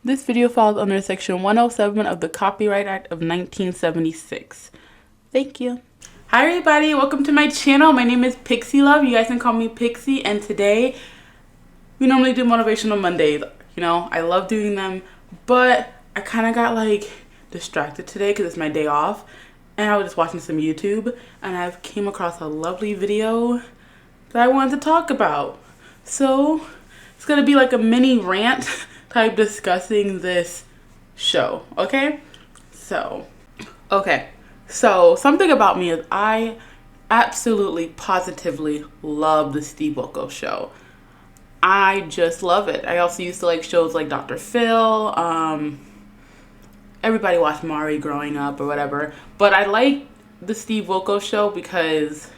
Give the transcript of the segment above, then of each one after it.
This video falls under Section 107 of the Copyright Act of 1976. Thank you. Hi everybody, welcome to my channel. My name is Pixie Love. You guys can call me Pixie, and today we normally do motivational Mondays. You know, I love doing them, but I kind of got like distracted today because it's my day off, and I was just watching some YouTube, and I came across a lovely video that I wanted to talk about. So it's gonna be like a mini rant type discussing this show. Okay, so something about me is I absolutely positively love the Steve Wilkos show. I just love it. I also used to like shows like Dr. Phil. Everybody watched Maury growing up or whatever, but I like the Steve Wilkos show because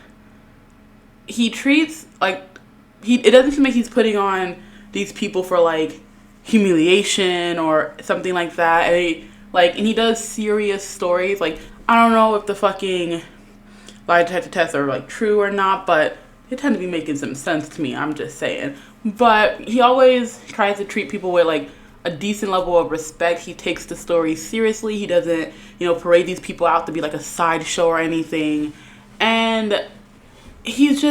he treats it doesn't seem like he's putting on these people for like humiliation or something like that, and he does serious stories. Like, I don't know if the fucking lie detector tests are like true or not, but they tend to be making some sense to me. I'm just saying. But he always tries to treat people with like a decent level of respect. He takes the story seriously. He doesn't, parade these people out to be like a sideshow or anything. And he's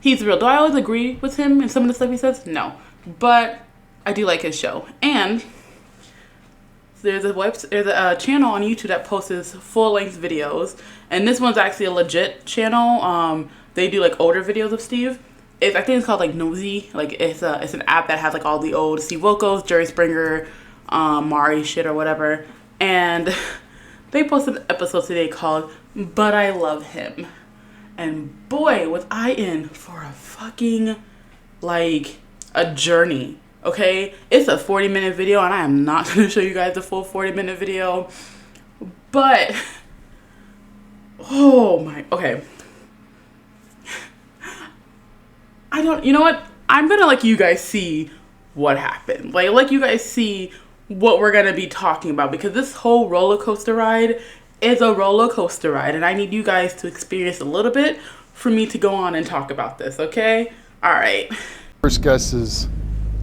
real. Do I always agree with him in some of the stuff he says? No. But I do like his show. And there's a channel on YouTube that posts full-length videos. And this one's actually a legit channel. They do like older videos of Steve. I think it's called like Nosy. Like it's an app that has like all the old Steve Wilkos, Jerry Springer, Maury shit or whatever. And they posted an episode today called "But I Love Him." And boy, was I in for a fucking, like, a journey, okay? It's a 40-minute video, and I am not going to show you guys the full 40-minute video. But, okay. You know what? I'm going to let you guys see what happened. Like, let you guys see what we're going to be talking about. Because this whole roller coaster ride is a roller coaster ride, and I need you guys to experience a little bit for me to go on and talk about this, okay? All right. First guest is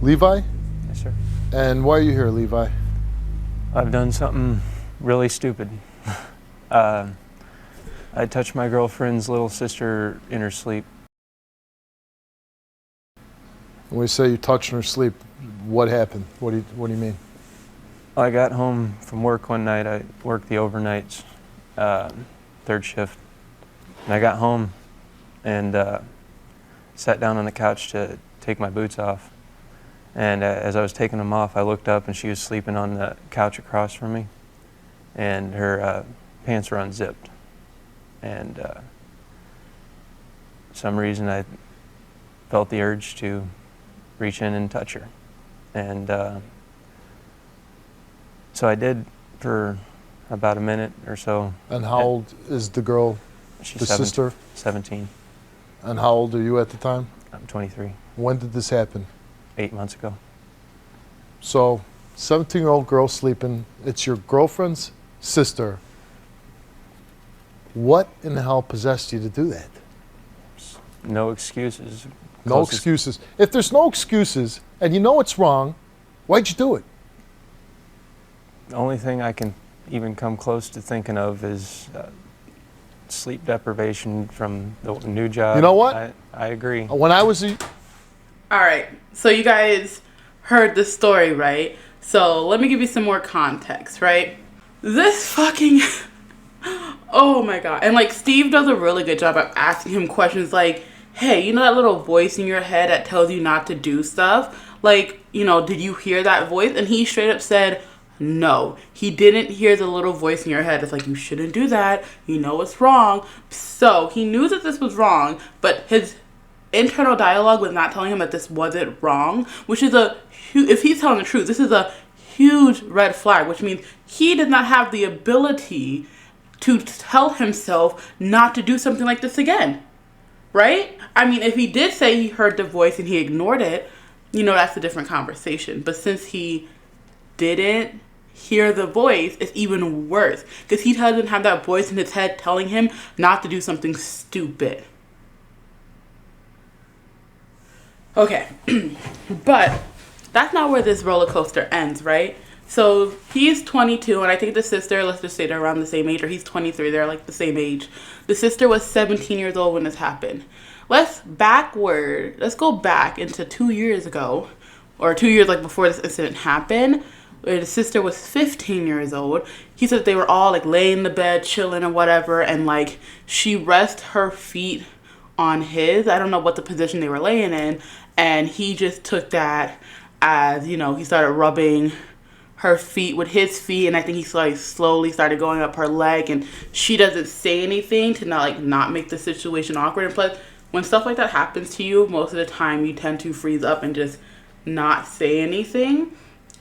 Levi. Yes, sir. And why are you here, Levi? I've done something really stupid. I touched my girlfriend's little sister in her sleep. When we say you touched in her sleep, what happened? What do you mean? I got home from work one night. I worked the overnights, third shift. And I got home and sat down on the couch to take my boots off. And as I was taking them off, I looked up and she was sleeping on the couch across from me. And her pants were unzipped. And for some reason I felt the urge to reach in and touch her. And so I did for about a minute or so. And how old is the girl, She's sister? 17. And how old are you at the time? I'm 23. When did this happen? 8 months ago. So, 17-year-old girl sleeping. It's your girlfriend's sister. What in the hell possessed you to do that? No excuses. No excuses. If there's no excuses and you know it's wrong, why'd you do it? The only thing I can even come close to thinking of is sleep deprivation from the new job. You know what? I agree. When I was All right. So you guys heard the story, right? So let me give you some more context, right? This fucking... oh my God. And like Steve does a really good job of asking him questions like, hey, you know that little voice in your head that tells you not to do stuff? Like, did you hear that voice? And he straight up said, no, he didn't hear the little voice in your head. It's like, you shouldn't do that. You know it's wrong. So he knew that this was wrong, but his internal dialogue was not telling him that this wasn't wrong, which is if he's telling the truth, this is a huge red flag, which means he did not have the ability to tell himself not to do something like this again. Right? I mean, if he did say he heard the voice and he ignored it, that's a different conversation. But since he didn't hear the voice, it's even worse. Because he doesn't have that voice in his head telling him not to do something stupid. Okay. But that's not where this roller coaster ends, right? So he's 22, and I think the sister, let's just say they're around the same age, or he's 23, they're like the same age. The sister was 17 years old when this happened. Let's go back into 2 years ago, or 2 years like before this incident happened, where the sister was 15 years old. He said they were all like laying in the bed, chilling or whatever, and like she rests her feet on his. I don't know what the position they were laying in, and he just took that as, you know, he started rubbing her feet with his feet, and I think he like slowly started going up her leg, and she doesn't say anything to not make the situation awkward. And plus, when stuff like that happens to you, most of the time you tend to freeze up and just not say anything.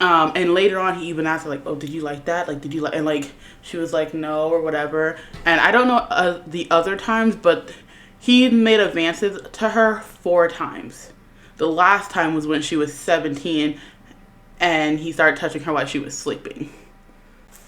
And later on, he even asked her, like, oh, did you like that? Like, did you like, and like, she was like, no, or whatever. And I don't know the other times, but he made advances to her 4 times. The last time was when she was 17, and he started touching her while she was sleeping.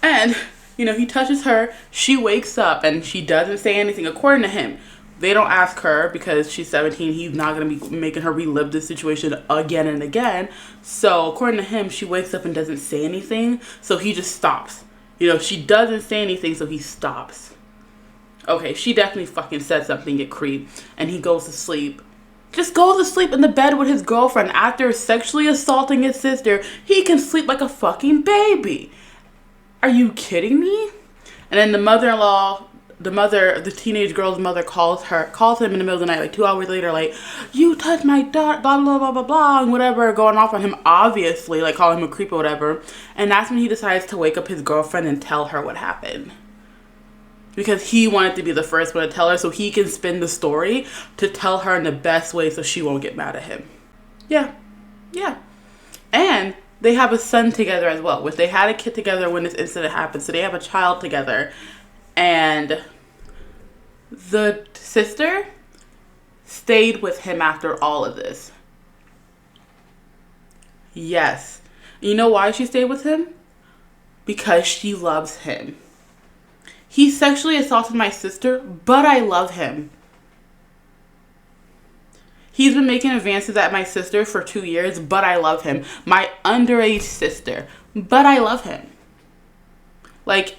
And, you know, he touches her, she wakes up, and she doesn't say anything, according to him. They don't ask her because she's 17. He's not going to be making her relive this situation again and again. So, according to him, she wakes up and doesn't say anything, so he just stops. You know, she doesn't say anything, so he stops. Okay, she definitely fucking said something, you creep. And he goes to sleep. Just goes to sleep in the bed with his girlfriend after sexually assaulting his sister. He can sleep like a fucking baby. Are you kidding me? And then the teenage girl's mother calls him in the middle of the night, like 2 hours later, like, you touched my daughter, blah, blah, blah, blah, blah, and whatever, going off on him, obviously, like calling him a creep or whatever. And that's when he decides to wake up his girlfriend and tell her what happened. Because he wanted to be the first one to tell her, so he can spin the story to tell her in the best way so she won't get mad at him. Yeah. And they have a son together as well. They had a kid together when this incident happened, so they have a child together. And the sister stayed with him after all of this. Yes. You know why she stayed with him? Because she loves him. He sexually assaulted my sister, but I love him. He's been making advances at my sister for 2 years, but I love him. My underage sister, but I love him. Like,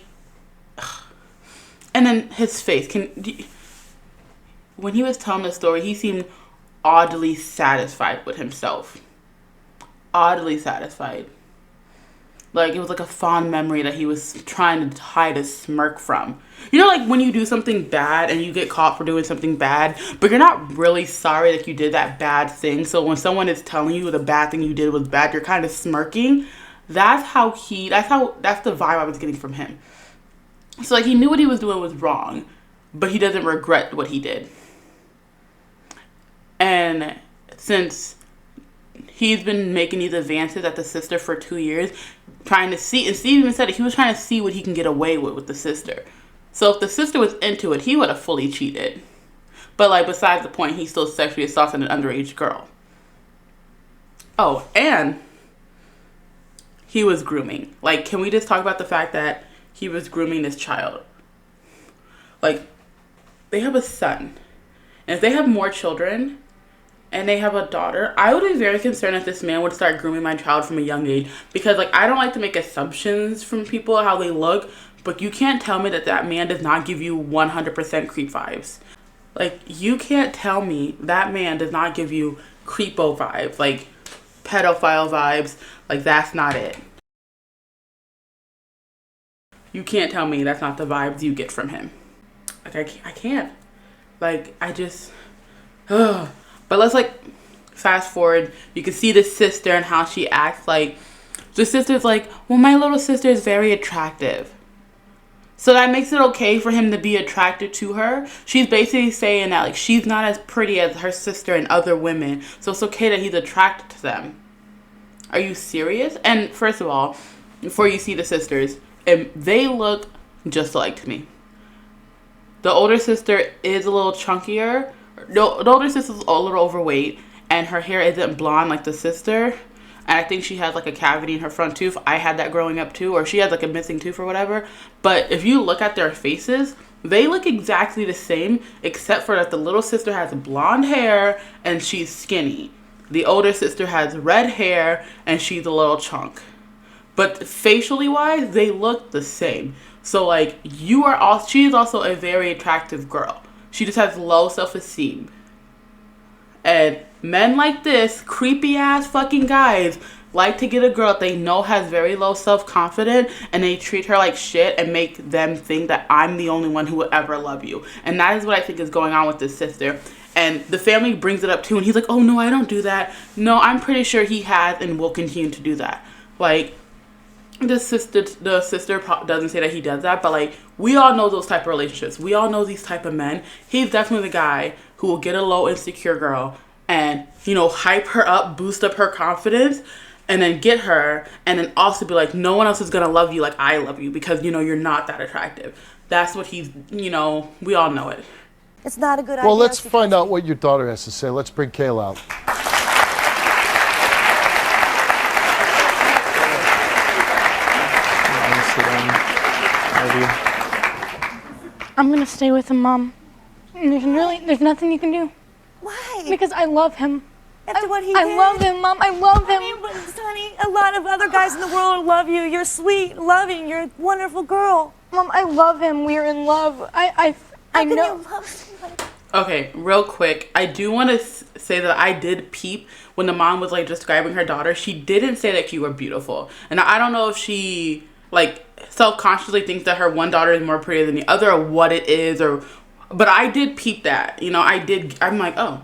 and then his face. When he was telling the story, he seemed oddly satisfied with himself. Oddly satisfied. Like, it was like a fond memory that he was trying to hide a smirk from. You know, like when you do something bad and you get caught for doing something bad, but you're not really sorry that you did that bad thing. So when someone is telling you the bad thing you did was bad, you're kind of smirking. That's the vibe I was getting from him. So like, he knew what he was doing was wrong, but he doesn't regret what he did. And since he's been making these advances at the sister for 2 years, trying to see, and Steve even said it, he was trying to see what he can get away with the sister. So if the sister was into it, he would have fully cheated. But like, besides the point, he still sexually assaulted an underage girl. Oh, and he was grooming. Like, can we just talk about the fact that he was grooming this child? Like, they have a son. And if they have more children, and they have a daughter, I would be very concerned if this man would start grooming my child from a young age. Because, like, I don't like to make assumptions from people, how they look, but you can't tell me that man does not give you 100% creep vibes. Like, you can't tell me that man does not give you creepo vibes, like, pedophile vibes. Like, that's not it. You can't tell me that's not the vibes you get from him. Like, I can't. Like, I just... Ugh. But let's, like, fast forward. You can see the sister and how she acts. Like, the sister's like, well, my little sister is very attractive. So that makes it okay for him to be attracted to her. She's basically saying that, like, she's not as pretty as her sister and other women. So it's okay that he's attracted to them. Are you serious? And first of all, before you see the sisters, they look just alike to me. The older sister is a little chunkier. The older sister's a little overweight, and her hair isn't blonde like the sister. And I think she has like a cavity in her front tooth. I had that growing up too, or she has like a missing tooth or whatever. But if you look at their faces, they look exactly the same, except for that the little sister has blonde hair and she's skinny. The older sister has red hair and she's a little chunk. But facially wise, they look the same. So like she's also a very attractive girl. She just has low self-esteem. And men like this, creepy ass fucking guys, like to get a girl that they know has very low self-confidence, and they treat her like shit and make them think that I'm the only one who will ever love you. And that is what I think is going on with this sister. And the family brings it up too, and he's like, oh no, I don't do that. No, I'm pretty sure he has and will continue to do that. Like, the sister doesn't say that he does that, but like, we all know those type of relationships. We all know these type of men. He's definitely the guy who will get a low insecure girl and, you know, hype her up, boost up her confidence, and then get her, and then also be like, no one else is gonna love you like I love you because, you know, you're not that attractive. That's what he's, you know, we all know it. It's not a good idea. Well, let's find out what your daughter has to say. Let's bring Kayla out. I'm gonna stay with him, Mom. There's nothing you can do. Why? Because I love him. After what he did? I love him, Mom. I love him. I mean, but, honey, a lot of other guys in the world love you. You're sweet, loving. You're a wonderful girl. Mom, I love him. We're in love. I How know. can you love somebody? Okay, real quick, I do want to say that I did peep when the mom was like describing her daughter. She didn't say that you were beautiful, and I don't know if she like self-consciously thinks that her one daughter is more pretty than the other, or what it is, but I did peep that. You know, I'm like, oh,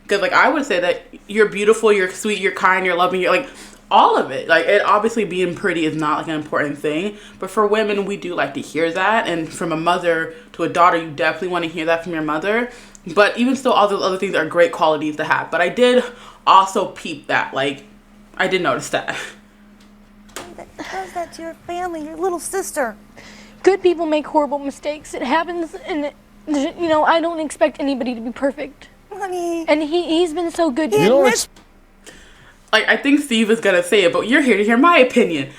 because like I would say that you're beautiful, you're sweet, you're kind, you're loving, you're like all of it. Like, it obviously being pretty is not like an important thing, but for women, we do like to hear that, and from a mother to a daughter, you definitely want to hear that from your mother. But even still, all those other things are great qualities to have. But I did also peep that. Like, I did notice that. That does that to your family, your little sister. Good people make horrible mistakes. It happens, and you know, I don't expect anybody to be perfect. Honey. And he's been so good. You don't Like, I think Steve is gonna say it, but you're here to hear my opinion.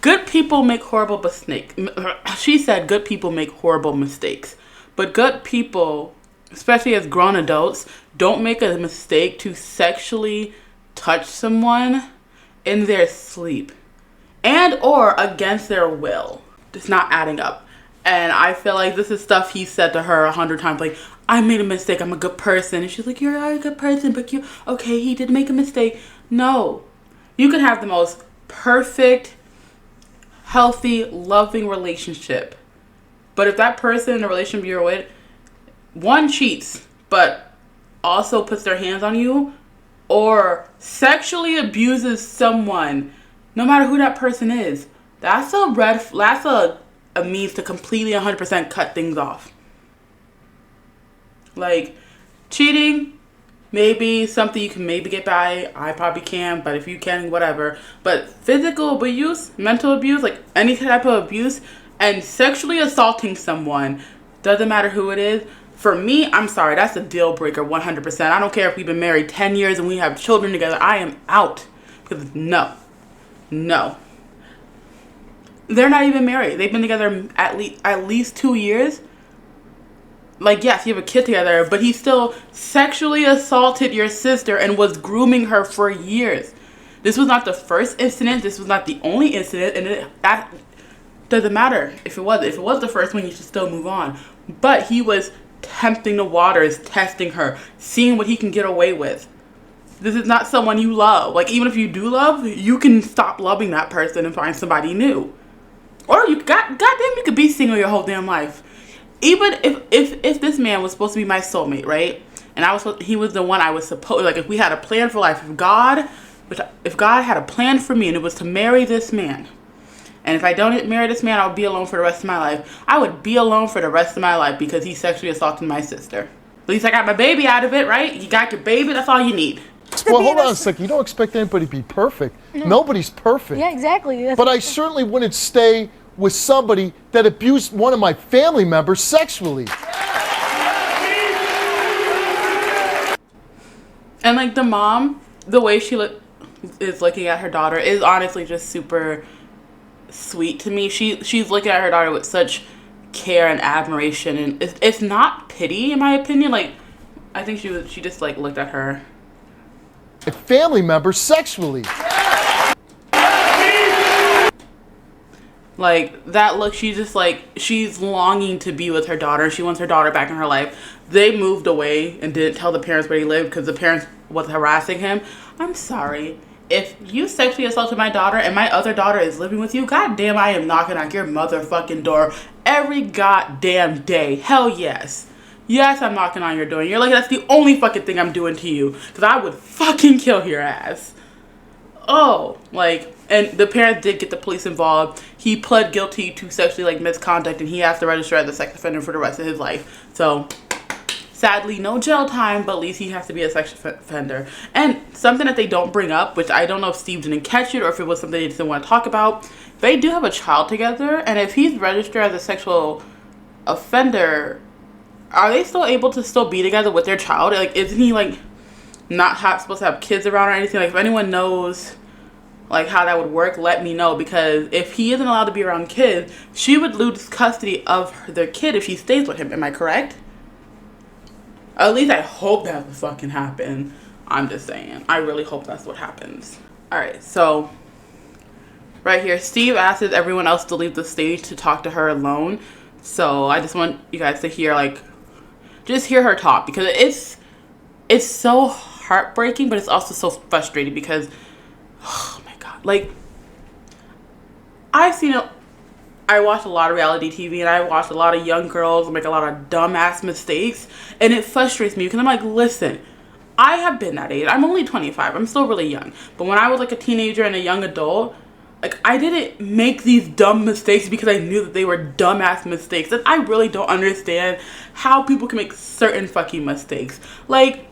Good people make horrible mistakes. She said good people make horrible mistakes. But good people, especially as grown adults, don't make a mistake to sexually touch someone in their sleep and or against their will. It's not adding up. And I feel like this is stuff he said to her 100 times, like, I made a mistake, I'm a good person. And she's like, you're not a good person, but okay, he did make a mistake. No. You can have the most perfect, healthy, loving relationship. But if that person in the relationship you're with, one, cheats, but also puts their hands on you, or sexually abuses someone, no matter who that person is, that's a means to completely 100% cut things off. Like, cheating, maybe something you can maybe get by. I probably can, but if you can, whatever. But physical abuse, mental abuse, like any type of abuse, and sexually assaulting someone, doesn't matter who it is. For me, I'm sorry, that's a deal breaker 100%. I don't care if we've been married 10 years and we have children together. I am out. Because no. They're not even married. They've been together at least 2 years. Like, yes, you have a kid together, but he still sexually assaulted your sister and was grooming her for years. This was not the first incident. This was not the only incident, and that doesn't matter if it was. If it was the first one, you should still move on. But he was tempting the waters, testing her, seeing what he can get away with. This is not someone you love. Like, even if you do love, you can stop loving that person and find somebody new. Or goddamn, you could be single your whole damn life. Even if this man was supposed to be my soulmate, right? And he was the one I was supposed, like, if we had a plan for life, if God had a plan for me and it was to marry this man, and if I don't marry this man, I'll be alone for the rest of my life. I would be alone for the rest of my life because he sexually assaulted my sister. At least I got my baby out of it, right? You got your baby, that's all you need. Well, hold on a second. You don't expect anybody to be perfect. No. Nobody's perfect. Yeah, exactly. But I certainly wouldn't stay with somebody that abused one of my family members sexually. And like the mom, the way she is looking at her daughter is honestly just super sweet to me. She's looking at her daughter with such care and admiration, and it's not pity in my opinion. Like, I think she just like looked at her a family member sexually. Like, that look, she's just like, she's longing to be with her daughter. She wants her daughter back in her life. They moved away and didn't tell the parents where he lived because the parents was harassing him. I'm sorry. If you sexually assaulted my daughter and my other daughter is living with you, goddamn, I am knocking on your motherfucking door every goddamn day. Hell yes. Yes, I'm knocking on your door. And you're like, that's the only fucking thing I'm doing to you. Because I would fucking kill your ass. Oh, like, and the parents did get the police involved. He pled guilty to sexually, like, misconduct, and he has to register as a sex offender for the rest of his life. So, sadly, no jail time, but at least he has to be a sex offender. And something that they don't bring up, which I don't know if Steve didn't catch it or if it was something they didn't want to talk about, they do have a child together, and if he's registered as a sexual offender, are they still able to still be together with their child? Like, isn't he, like, not supposed to have kids around or anything? Like, if anyone knows, like, how that would work, let me know. Because if he isn't allowed to be around kids, she would lose custody of their kid if she stays with him. Am I correct? At least I hope that would fucking happen. I'm just saying. I really hope that's what happens. Alright, so right here, Steve asks everyone else to leave the stage to talk to her alone. So I just want you guys to hear, like, just hear her talk, because it's so heartbreaking, but it's also so frustrating because, oh my god, like, I watch a lot of reality TV, and I watch a lot of young girls make a lot of dumbass mistakes, and it frustrates me because I'm like, listen, I have been that age. I'm only 25. I'm still really young. But when I was like a teenager and a young adult, like, I didn't make these dumb mistakes because I knew that they were dumbass mistakes. And I really don't understand how people can make certain fucking mistakes. Like,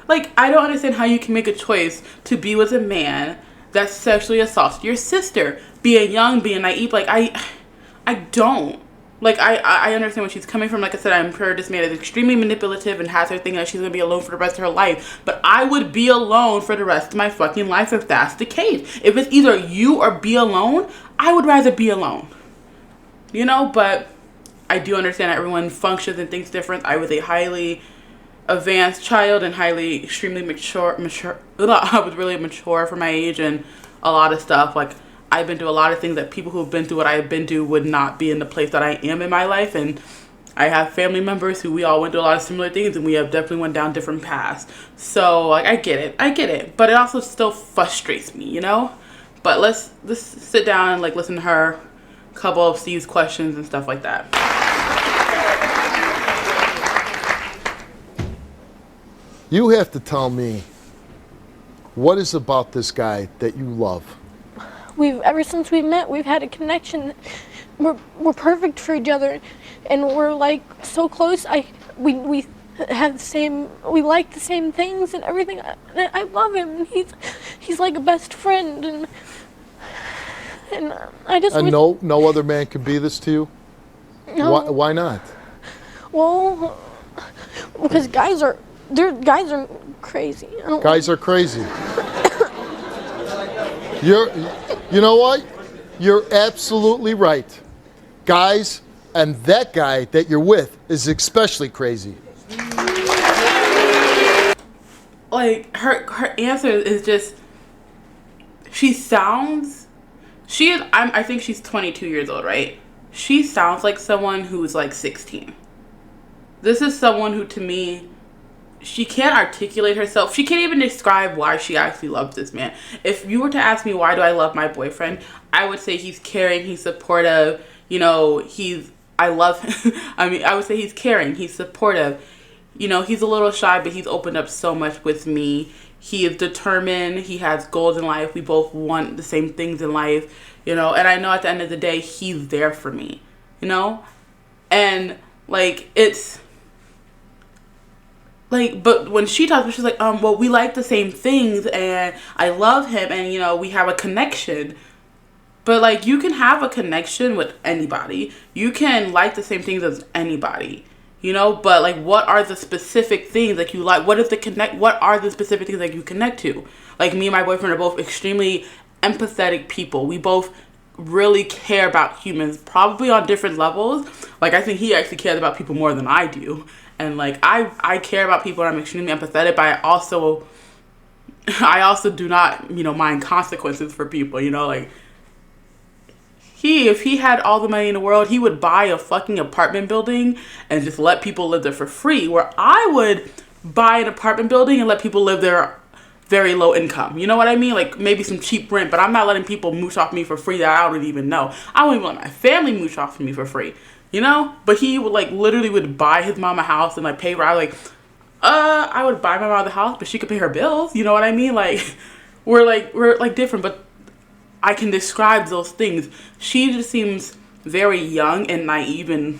I don't understand how you can make a choice to be with a man that sexually assaulted your sister. Being young, being naive, like, I don't. Like, I understand where she's coming from. Like I said, I'm sure this man is extremely manipulative and has her thinking that she's going to be alone for the rest of her life. But I would be alone for the rest of my fucking life if that's the case. If it's either you or be alone, I would rather be alone. You know, but I do understand that everyone functions and thinks different. I was a highly advanced child and extremely mature. I was really mature for my age and a lot of stuff. Like, I've been through a lot of things that people who've been through what I've been through would not be in the place that I am in my life. And I have family members who we all went through a lot of similar things, and we have definitely went down different paths. So, like, I get it. But it also still frustrates me, you know? But let's sit down and, like, listen to her, couple of Steve's questions and stuff like that. You have to tell me, what is about this guy that you love? Ever since we met, we've had a connection. We're perfect for each other, and we're like so close. We have the same. We like the same things and everything. I love him. He's like a best friend, and I just. And no other man can be this to you. No. Why not? Well, because guys are crazy. Guys are crazy. You know what? You're absolutely right. Guys, and that guy that you're with is especially crazy. Like, her answer is just, I think she's 22 years old, right? She sounds like someone who's like 16. This is someone who, to me, she can't articulate herself. She can't even describe why she actually loves this man. If you were to ask me why do I love my boyfriend, I would say he's caring, he's supportive, you know, I love him. I mean, I would say he's caring, he's supportive. You know, he's a little shy, but he's opened up so much with me. He is determined, he has goals in life, we both want the same things in life, you know, and I know at the end of the day, he's there for me, you know? And, like, it's like, but when she talks, she's like, well, we like the same things, and I love him, and, you know, we have a connection. But, like, you can have a connection with anybody. You can like the same things as anybody, you know? But, like, what are the specific things that you like? What are the specific things that you connect to? Like, me and my boyfriend are both extremely empathetic people. We both really care about humans, probably on different levels. Like, I think he actually cares about people more than I do. And, like, I care about people and I'm extremely empathetic, but I also I also do not, mind consequences for people, like, if he had all the money in the world, he would buy a fucking apartment building and just let people live there for free, where I would buy an apartment building and let people live there very low income. You know what I mean? Like, maybe some cheap rent, but I'm not letting people mooch off me for free that I don't even know. I won't even let my family mooch off me for free, But he would, like, literally would buy his mom a house and, like, pay rent. Like, I would buy my mom the house, but she could pay her bills. You know what I mean? Like, we're different, but I can describe those things. She just seems very young and naive, and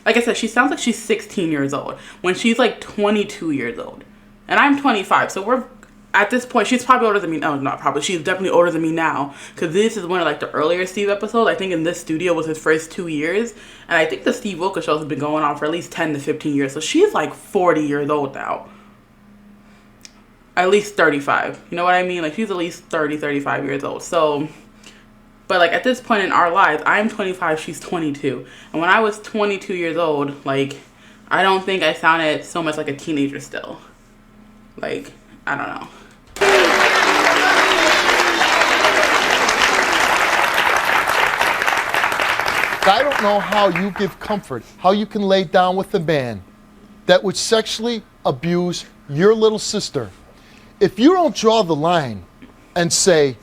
like I said, she sounds like she's 16 years old when she's like 22 years old. And I'm 25, so we're at this point, she's probably older than me. No, not probably. She's definitely older than me now, because this is one of like the earlier Steve episodes. I think in this studio was his first 2 years, and I think the Steve Wilkos show has been going on for at least 10 to 15 years. So she's like 40 years old now. At least 35. You know what I mean? Like, she's at least 30, 35 years old. So, but like at this point in our lives, I'm 25, she's 22. And when I was 22 years old, like, I don't think I sounded so much like a teenager still. Like, I don't know. I don't know how you give comfort, how you can lay down with a man that would sexually abuse your little sister. If you don't draw the line and say,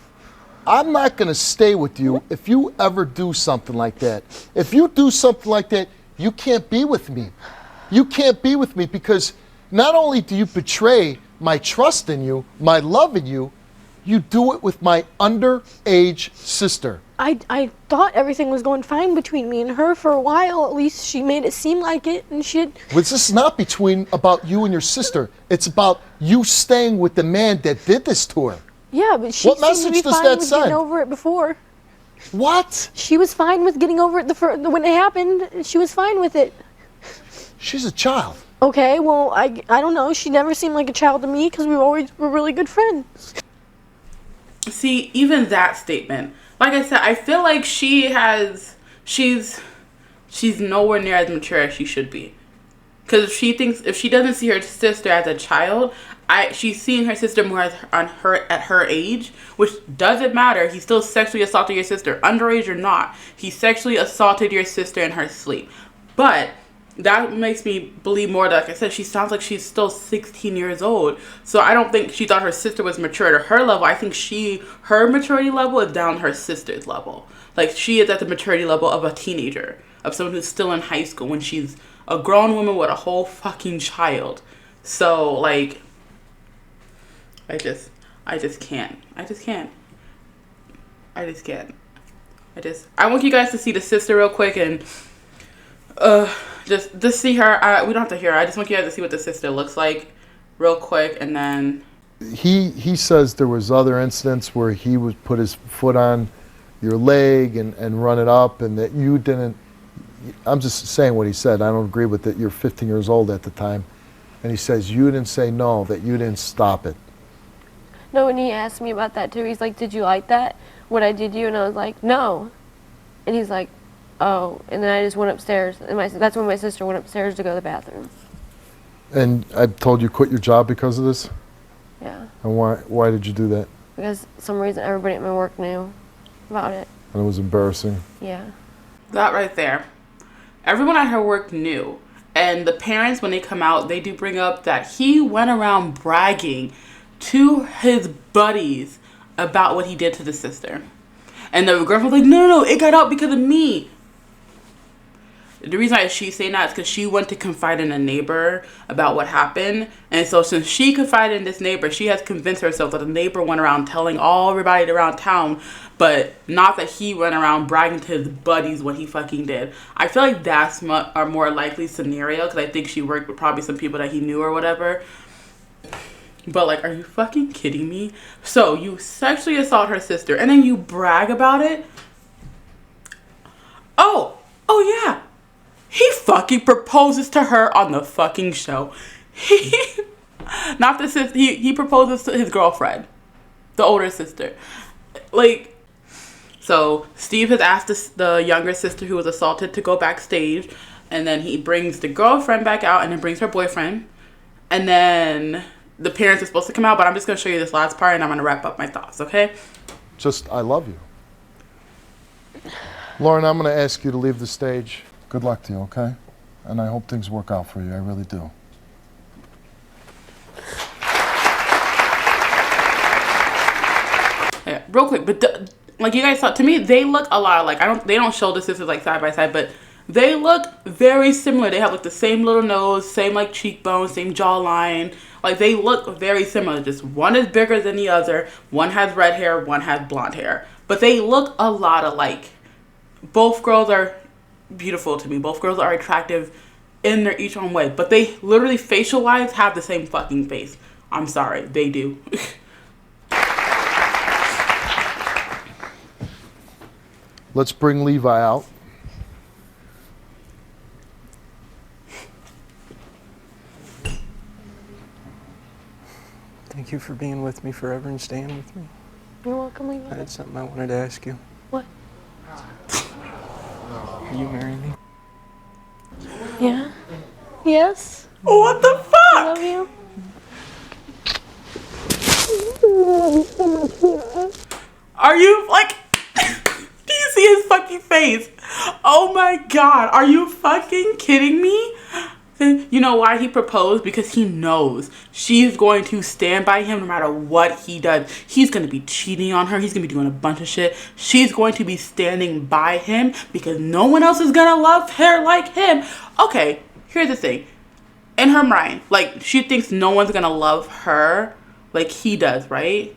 I'm not going to stay with you if you ever do something like that. If you do something like that, you can't be with me. You can't be with me, because not only do you betray my trust in you, my love in you, you do it with my underage sister. I thought everything was going fine between me and her for a while. At least she made it seem like it, and she had... But this is not about you and your sister. It's about you staying with the man that did this to her. Yeah, but she What seemed message to be does fine that with send? getting over it before. What? She was fine with getting over it when it happened. She was fine with it. She's a child. Okay, well, I don't know. She never seemed like a child to me, because we were really good friends. See, even that statement, like I said, I feel like she's nowhere near as mature as she should be. Because if she doesn't see her sister as a child, she's seeing her sister more at her age, which doesn't matter. He still sexually assaulted your sister, underage or not. He sexually assaulted your sister in her sleep. But that makes me believe more that, like I said, she sounds like she's still 16 years old. So I don't think she thought her sister was mature to her level. I think her maturity level is down her sister's level. Like, she is at the maturity level of a teenager, of someone who's still in high school when she's a grown woman with a whole fucking child. So, like, I just can't. I want you guys to see the sister real quick and just see her. We don't have to hear her. I just want you guys to see what the sister looks like real quick, and then He says there was other incidents where he would put his foot on your leg and run it up, and that you didn't. I'm just saying what he said. I don't agree with it. You're 15 years old at the time, and he says you didn't say no, that you didn't stop it. No, and he asked me about that too. He's like, did you like that, what I did to you? And I was like, no. And he's like, oh. And then I just went upstairs, and that's when my sister went upstairs to go to the bathroom. And I told you quit your job because of this? Yeah. And why did you do that? Because for some reason everybody at my work knew about it. And it was embarrassing. Yeah. that right there. Everyone at her work knew. And the parents, when they come out, they do bring up that he went around bragging to his buddies about what he did to the sister. And the girlfriend was like, no, it got out because of me. The reason why she's saying that is because she went to confide in a neighbor about what happened. And so since she confided in this neighbor, she has convinced herself that the neighbor went around telling everybody around town, but not that he went around bragging to his buddies what he fucking did. I feel like that's a more likely scenario, because I think she worked with probably some people that he knew or whatever. But, like, are you fucking kidding me? So, you sexually assault her sister, and then you brag about it? Oh yeah. He fucking proposes to her on the fucking show. Not the sister. He proposes to his girlfriend, the older sister. Like, so Steve has asked the younger sister who was assaulted to go backstage, and then he brings the girlfriend back out, and then brings her boyfriend, and then the parents are supposed to come out, but I'm just going to show you this last part and I'm going to wrap up my thoughts, okay? Just, I love you. Lauren, I'm going to ask you to leave the stage. Good luck to you, okay? And I hope things work out for you. I really do. Yeah, real quick, but like you guys saw, to me, they look a lot like, they don't show the sisters like side by side, but they look very similar. They have like the same little nose, same like cheekbones, same jawline. Like they look very similar. Just one is bigger than the other. One has red hair, one has blonde hair. But they look a lot alike. Both girls are beautiful to me. Both girls are attractive in their each own way. But they literally, facial wise, have the same fucking face. I'm sorry, they do. Let's bring Levi out. Thank you for being with me forever and staying with me. You're welcome, I Levi. had something I wanted to ask you. What? Will you marry me? Yeah? Yes? What the I fuck? love you. Are you like, do you see his fucking face? Oh my god, are you fucking kidding me? You know why he proposed? Because he knows she's going to stand by him no matter what he does. He's going to be cheating on her. He's going to be doing a bunch of shit. She's going to be standing by him because no one else is going to love her like him. Okay, here's the thing. In her mind, like, she thinks no one's going to love her like he does, right?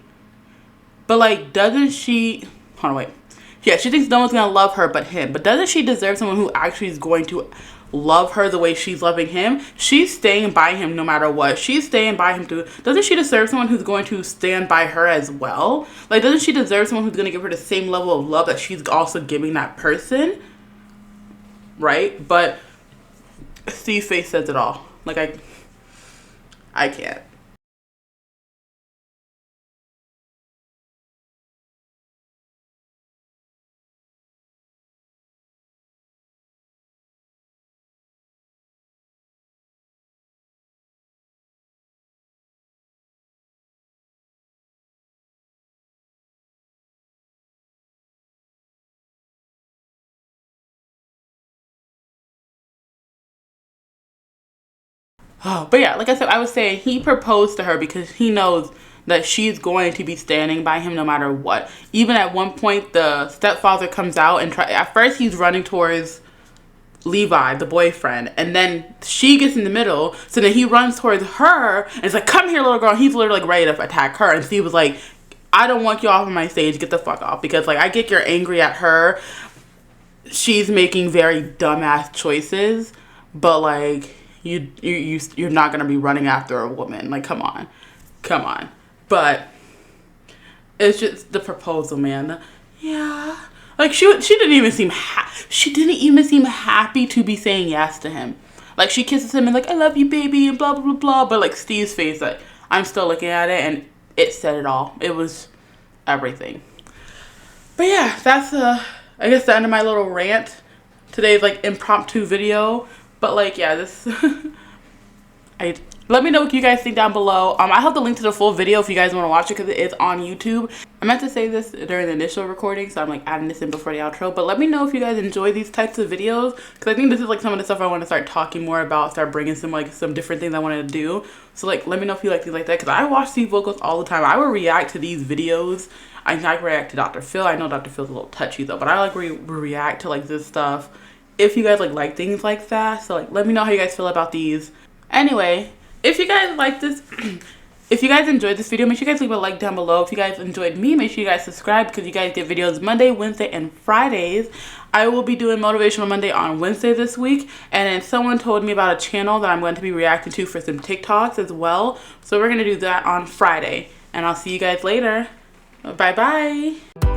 But, like, doesn't she... Hold on, wait. Yeah, she thinks no one's going to love her but him. But doesn't she deserve someone who actually is going to love her the way she's loving him? She's staying by him no matter what. She's staying by him too. Doesn't she deserve someone who's going to stand by her as well? Like, doesn't she deserve someone who's going to give her the same level of love that she's also giving that person? Right? But Steve's face says it all. Like, I can't. Oh, but yeah, like I said, I was saying he proposed to her because he knows that she's going to be standing by him no matter what. Even at one point, the stepfather comes out and at first he's running towards Levi, the boyfriend, and then she gets in the middle, so then he runs towards her and is like, come here, little girl. And he's literally like ready to attack her, and Steve was like, I don't want you off of my stage, get the fuck off, because like I get you're angry at her. She's making very dumbass choices, but like you're not gonna be running after a woman. Like, come on. But it's just the proposal, man. Yeah, like she didn't even seem happy to be saying yes to him. Like, she kisses him and like, I love you, baby, and blah blah blah blah. But like Steve's face, like, I'm still looking at it, and it said it all. It was everything. But yeah, that's I guess the end of my little rant. Today's like impromptu video. But like, yeah, this let me know what you guys think down below. I have the link to the full video if you guys want to watch it, because it is on YouTube. I meant to say this during the initial recording, so I'm like adding this in before the outro. But let me know if you guys enjoy these types of videos, because I think this is like some of the stuff I want to start talking more about, start bringing some different things I want to do. So like, let me know if you like things like that, because I watch these Wilkos all the time. I will react to these videos. I like react to Dr. Phil. I know Dr. Phil's a little touchy though, but I like react to like this stuff if you guys like things like that. So like, let me know how you guys feel about these. Anyway, if you guys like this, if you guys enjoyed this video, make sure you guys leave a like down below. If you guys enjoyed me, make sure you guys subscribe, because you guys get videos Monday, Wednesday, and Fridays. I will be doing Motivational Monday on Wednesday this week. And then someone told me about a channel that I'm going to be reacting to for some TikToks as well. So we're going to do that on Friday. And I'll see you guys later. Bye-bye.